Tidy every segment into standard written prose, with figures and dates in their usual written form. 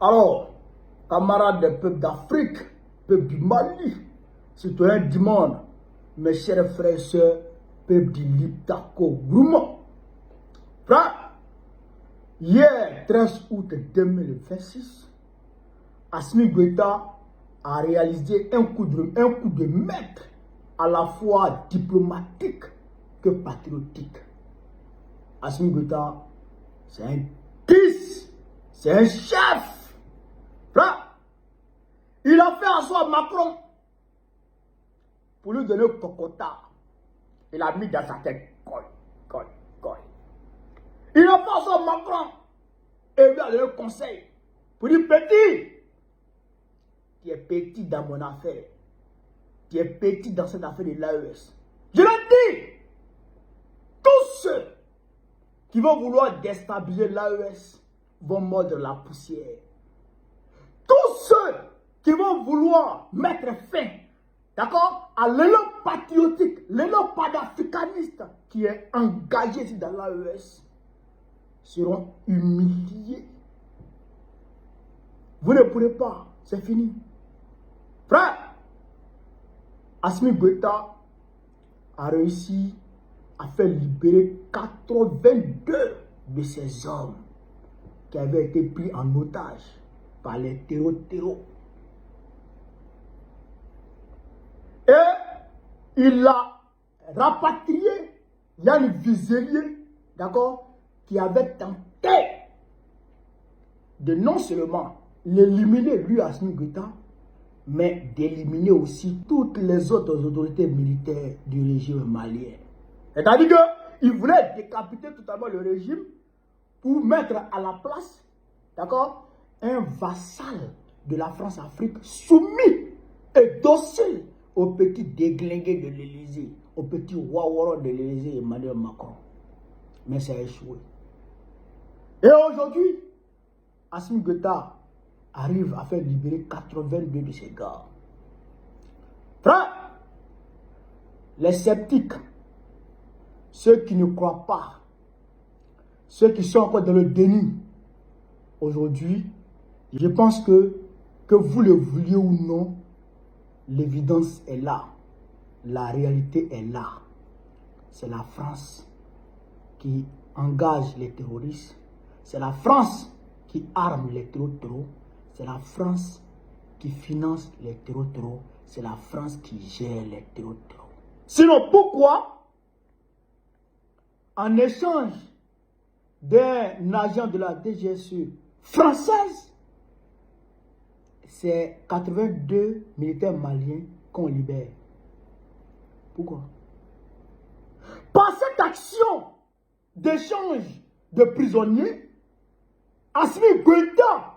Alors, camarades des peuples d'Afrique, peuple du Mali, citoyens du monde, mes chers frères et sœurs, peuple du Liptako Gourmand. Frère, hier, 13 août 2026, Assimi Goïta a réalisé un coup de maître à la fois diplomatique que patriotique. Assimi Goïta, c'est un fils, c'est un chef. Frère, il a fait asseoir Macron pour lui donner le cocota. Il a mis dans sa tête. Il a fait asseoir Macron et lui a donné le conseil pour dire petit. Tu es petit dans mon affaire. Tu es petit dans cette affaire de l'AES. Je le dis. Tous ceux qui vont vouloir déstabiliser l'AES vont mordre la poussière. Tous ceux qui vont vouloir mettre fin, d'accord, à l'élan patriotique, l'élan panafricaniste qui est engagé ici dans l'AES seront humiliés. Vous ne pourrez pas, c'est fini. Frère, Assimi Goïta a réussi à faire libérer 82 de ces hommes qui avaient été pris en otage par les terreaux. Et il a rapatrié Yann Vizelier, d'accord, qui avait tenté de non seulement l'éliminer, lui, Assimi Goïta, mais d'éliminer aussi toutes les autres autorités militaires du régime malien. C'est-à-dire qu'il voulait décapiter totalement le régime pour mettre à la place, d'accord, un vassal de la France-Afrique soumis et docile au petit déglingué de l'Élysée, au petit waworo de l'Élysée, Emmanuel Macron. Mais ça a échoué. Et aujourd'hui, Assimi Goïta arrive à faire libérer 82 de ses gars. Frère, les sceptiques, ceux qui ne croient pas, ceux qui sont encore dans le déni, aujourd'hui, je pense que vous le vouliez ou non, l'évidence est là. La réalité est là. C'est la France qui engage les terroristes. C'est la France qui arme les terreaux. C'est la France qui finance les terreaux. C'est la France qui gère les terreaux. Sinon, pourquoi, en échange d'un agent de la DGSE française, c'est 82 militaires maliens qu'on libère? Pourquoi? Par cette action d'échange de prisonniers, Assimi Goïta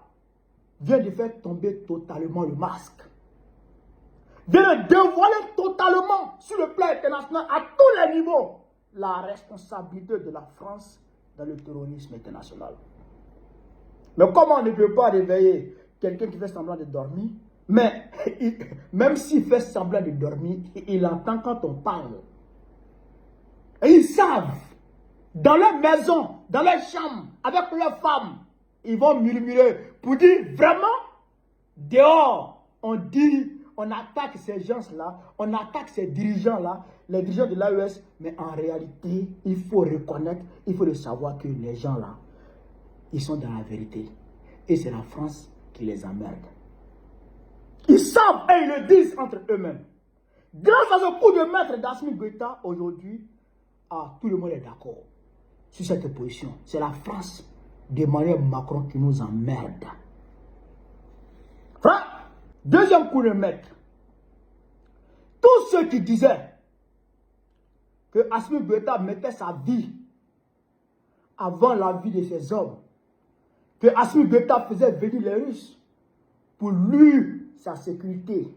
vient de faire tomber totalement le masque, vient de dévoiler totalement sur le plan international à tous les niveaux la responsabilité de la France dans le terrorisme international. Mais comment on ne peut pas réveiller quelqu'un qui fait semblant de dormir, mais même s'il fait semblant de dormir, il entend quand on parle. Et ils savent, dans leur maison, dans leur chambre, avec leurs femmes, ils vont murmurer pour dire vraiment, dehors, on dit, on attaque ces gens-là, on attaque ces dirigeants-là, les dirigeants de l'AES, mais en réalité, il faut reconnaître, il faut le savoir que les gens-là, ils sont dans la vérité. Et c'est la France qui les emmerde. Ils savent et ils le disent entre eux-mêmes. Grâce à ce coup de maître d'Assimi Goïta, aujourd'hui, tout le monde est d'accord sur cette position. C'est la France d'Emmanuel Macron qui nous emmerde. Frère, deuxième coup de maître. Tous ceux qui disaient que Assimi Goïta mettait sa vie avant la vie de ses hommes, que Assimi Goïta faisait venir les Russes pour lui, sa sécurité.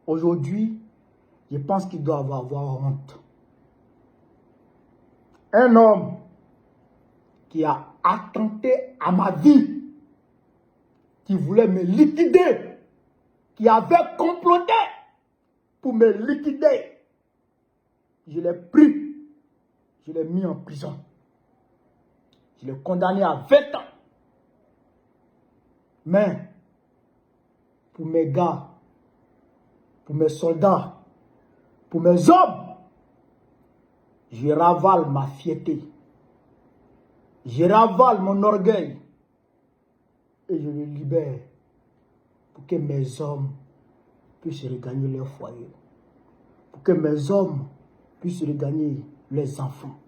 Aujourd'hui, je pense qu'il doit avoir honte. Un homme qui a attenté à ma vie, qui voulait me liquider, qui avait comploté pour me liquider. Je l'ai pris, je l'ai mis en prison. Je l'ai condamné à 20 ans. Mais, pour mes gars, pour mes soldats, pour mes hommes, je ravale ma fierté. Je ravale mon orgueil. Et je le libère pour que mes hommes puissent regagner leur foyer. Pour que mes hommes puissent regagner leurs enfants.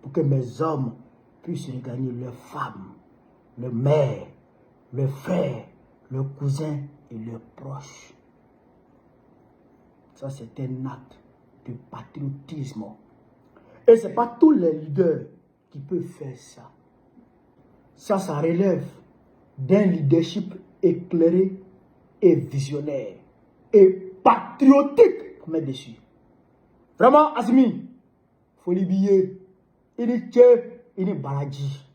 Pour que mes hommes puissent regagner leurs femmes, leurs mères, leurs frères, leurs cousins et leurs proches. Ça, c'est un acte de patriotisme. Et ce n'est pas tous les leaders qui peuvent faire ça. Ça relève d'un leadership éclairé et visionnaire et patriotique pour mettre dessus. Vraiment, Azmi, il faut l'oublier. Il est baladji.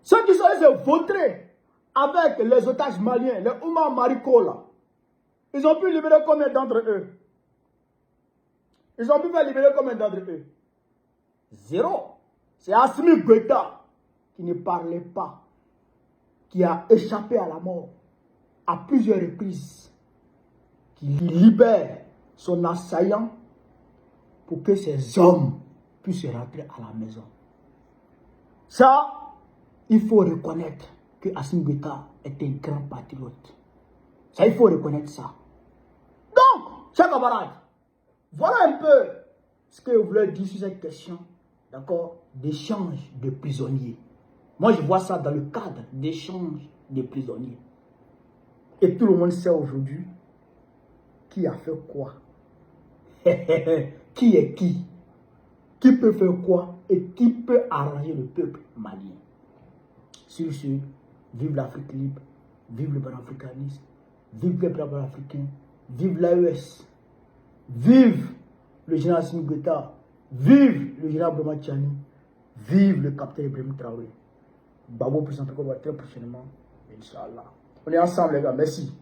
Ceux qui sont allés se vautrer avec les otages maliens, les Oumar Mariko là, ils ont pu libérer combien d'entre eux? Ils ont pu faire libérer combien d'entre eux? Zéro. C'est Assimi Goïta qui ne parlait pas, qui a échappé à la mort à plusieurs reprises, qui libère son assaillant pour que ces hommes puissent rentrer à la maison. Ça, il faut reconnaître que Assimi Goïta est un grand patriote. Ça, il faut reconnaître ça. Donc, chers camarades, voilà un peu ce que je voulais dire sur cette question, d'accord, d'échange de prisonniers. Moi, je vois ça dans le cadre d'échange de prisonniers. Et tout le monde sait aujourd'hui qui a fait quoi. Qui est qui peut faire quoi et qui peut arranger le peuple malien. Sur ce, vive l'Afrique libre, vive le panafricanisme, vive les peuples africains, vive l'AES, vive le général Assimi Goïta, vive le général Brahma Tchani, vive le capitaine Ibrahim Traoré. Babo présente encore très prochainement, Inch'Allah. On est ensemble les gars, merci.